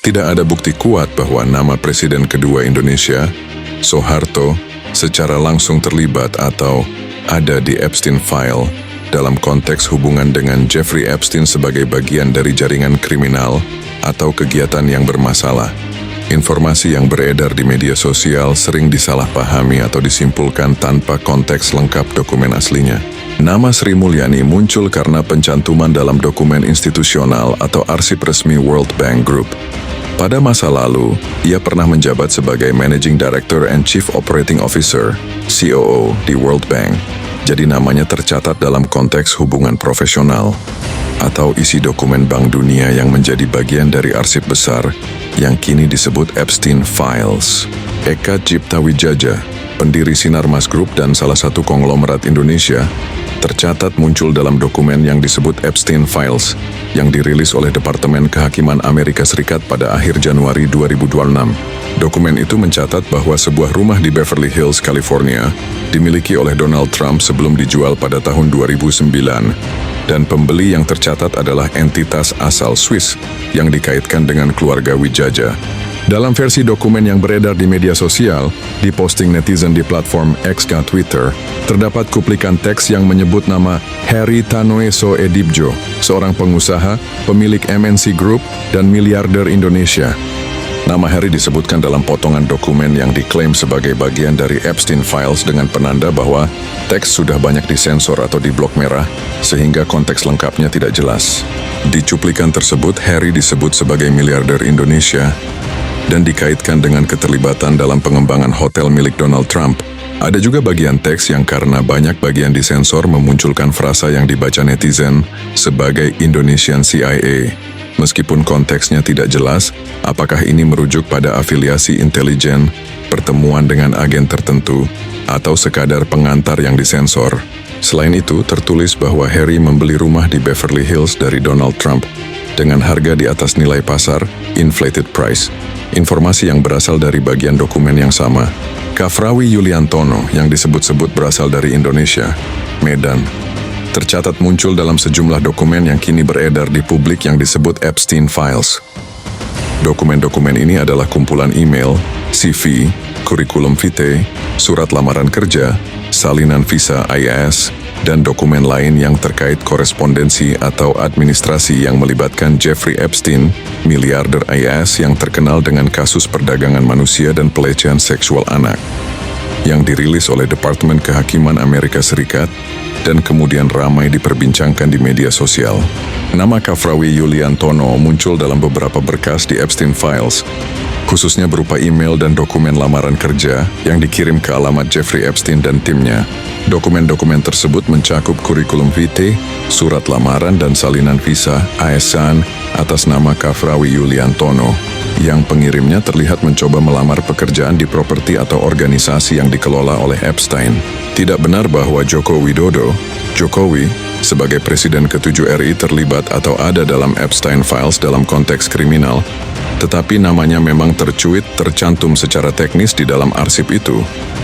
Tidak ada bukti kuat bahwa nama Presiden kedua Indonesia, Soeharto, secara langsung terlibat atau ada di Epstein File dalam konteks hubungan dengan Jeffrey Epstein sebagai bagian dari jaringan kriminal atau kegiatan yang bermasalah. Informasi yang beredar di media sosial sering disalahpahami atau disimpulkan tanpa konteks lengkap dokumen aslinya. Nama Sri Mulyani muncul karena pencantuman dalam dokumen institusional atau arsip resmi World Bank Group. Pada masa lalu, ia pernah menjabat sebagai Managing Director and Chief Operating Officer, COO, di World Bank. Jadi namanya tercatat dalam konteks hubungan profesional atau isi dokumen Bank Dunia yang menjadi bagian dari arsip besar yang kini disebut Epstein Files. Eka Cipta Wijaja, pendiri Sinarmas Group dan salah satu konglomerat Indonesia, tercatat muncul dalam dokumen yang disebut Epstein Files yang dirilis oleh Departemen Kehakiman Amerika Serikat pada akhir Januari 2026. Dokumen itu mencatat bahwa sebuah rumah di Beverly Hills, California, dimiliki oleh Donald Trump sebelum dijual pada tahun 2009. Dan pembeli yang tercatat adalah entitas asal Swiss yang dikaitkan dengan keluarga Wijaja. Dalam versi dokumen yang beredar di media sosial, diposting netizen di platform X dan Twitter, terdapat cuplikan teks yang menyebut nama Harry Tanoeso Edibjo, seorang pengusaha, pemilik MNC Group, dan miliarder Indonesia. Nama Harry disebutkan dalam potongan dokumen yang diklaim sebagai bagian dari Epstein Files dengan penanda bahwa teks sudah banyak disensor atau diblok merah, sehingga konteks lengkapnya tidak jelas. Di cuplikan tersebut, Harry disebut sebagai miliarder Indonesia dan dikaitkan dengan keterlibatan dalam pengembangan hotel milik Donald Trump. Ada juga bagian teks yang karena banyak bagian disensor memunculkan frasa yang dibaca netizen sebagai Indonesian CIA. Meskipun konteksnya tidak jelas, apakah ini merujuk pada afiliasi intelijen, pertemuan dengan agen tertentu, atau sekadar pengantar yang disensor. Selain itu, tertulis bahwa Harry membeli rumah di Beverly Hills dari Donald Trump dengan harga di atas nilai pasar, inflated price. Informasi yang berasal dari bagian dokumen yang sama. Kafrawi Yuliantono yang disebut-sebut berasal dari Indonesia, Medan, tercatat muncul dalam sejumlah dokumen yang kini beredar di publik yang disebut Epstein Files. Dokumen-dokumen ini adalah kumpulan email, CV, kurikulum vitae, surat lamaran kerja, salinan visa IAS, dan dokumen lain yang terkait korespondensi atau administrasi yang melibatkan Jeffrey Epstein, miliarder IAS yang terkenal dengan kasus perdagangan manusia dan pelecehan seksual anak, yang dirilis oleh Departemen Kehakiman Amerika Serikat dan kemudian ramai diperbincangkan di media sosial. Nama Kafrawi Yuliantono muncul dalam beberapa berkas di Epstein Files, khususnya berupa email dan dokumen lamaran kerja yang dikirim ke alamat Jeffrey Epstein dan timnya. Dokumen-dokumen tersebut mencakup kurikulum vitae, surat lamaran dan salinan visa ASN atas nama Kafrawi Yuliantono, yang pengirimnya terlihat mencoba melamar pekerjaan di properti atau organisasi yang dikelola oleh Epstein. Tidak benar bahwa Joko Widodo, Jokowi, sebagai Presiden ke-7 RI terlibat atau ada dalam Epstein Files dalam konteks kriminal, tetapi namanya memang tercantum secara teknis di dalam arsip itu,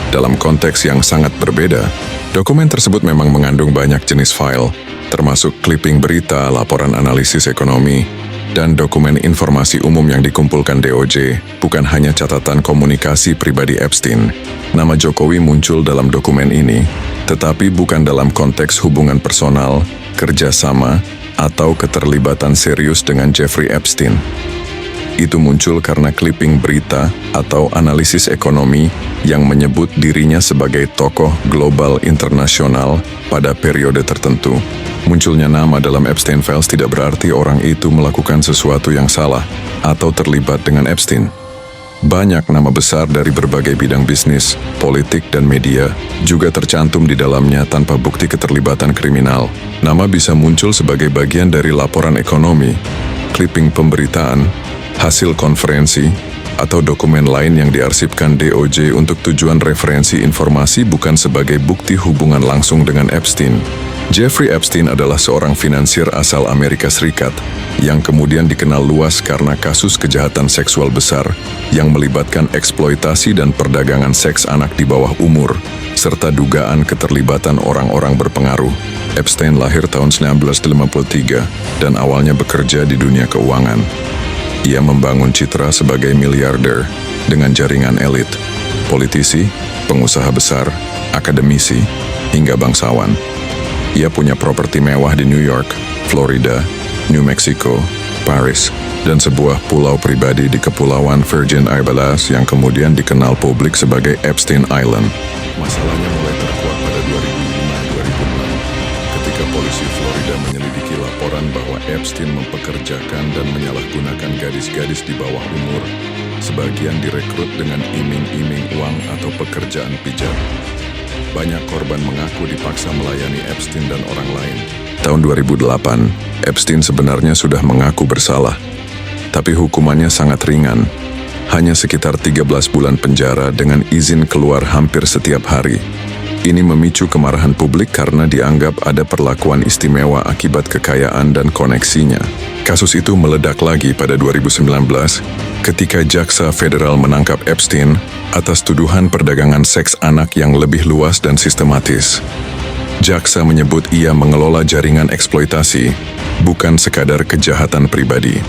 dalam konteks yang sangat berbeda. Dokumen tersebut memang mengandung banyak jenis file, termasuk clipping berita, laporan analisis ekonomi, dan dokumen informasi umum yang dikumpulkan DOJ, bukan hanya catatan komunikasi pribadi Epstein. Nama Jokowi muncul dalam dokumen ini, tetapi bukan dalam konteks hubungan personal, kerjasama, atau keterlibatan serius dengan Jeffrey Epstein. Itu muncul karena clipping berita atau analisis ekonomi yang menyebut dirinya sebagai tokoh global internasional pada periode tertentu. Munculnya nama dalam Epstein Files tidak berarti orang itu melakukan sesuatu yang salah atau terlibat dengan Epstein. Banyak nama besar dari berbagai bidang bisnis, politik, dan media juga tercantum di dalamnya tanpa bukti keterlibatan kriminal. Nama bisa muncul sebagai bagian dari laporan ekonomi, clipping pemberitaan, hasil konferensi, atau dokumen lain yang diarsipkan DOJ untuk tujuan referensi informasi bukan sebagai bukti hubungan langsung dengan Epstein. Jeffrey Epstein adalah seorang finansir asal Amerika Serikat yang kemudian dikenal luas karena kasus kejahatan seksual besar yang melibatkan eksploitasi dan perdagangan seks anak di bawah umur, serta dugaan keterlibatan orang-orang berpengaruh. Epstein lahir tahun 1953 dan awalnya bekerja di dunia keuangan. Ia membangun citra sebagai miliarder dengan jaringan elit, politisi, pengusaha besar, akademisi, hingga bangsawan. Ia punya properti mewah di New York, Florida, New Mexico, Paris, dan sebuah pulau pribadi di Kepulauan Virgin Islands yang kemudian dikenal publik sebagai Epstein Island. Masalahnya mulai terkuak pada 2005-2006 ketika polisi Florida menyelidiki laporan bahwa Epstein mempekerjakan dan menyalahgunakan gadis-gadis di bawah umur. Sebagian direkrut dengan iming-iming uang atau pekerjaan pijat. Banyak korban mengaku dipaksa melayani Epstein dan orang lain. Tahun 2008, Epstein sebenarnya sudah mengaku bersalah, tapi hukumannya sangat ringan, hanya sekitar 13 bulan penjara dengan izin keluar hampir setiap hari. Ini memicu kemarahan publik karena dianggap ada perlakuan istimewa akibat kekayaan dan koneksinya. Kasus itu meledak lagi pada 2019 ketika Jaksa Federal menangkap Epstein atas tuduhan perdagangan seks anak yang lebih luas dan sistematis. Jaksa menyebut ia mengelola jaringan eksploitasi, bukan sekadar kejahatan pribadi.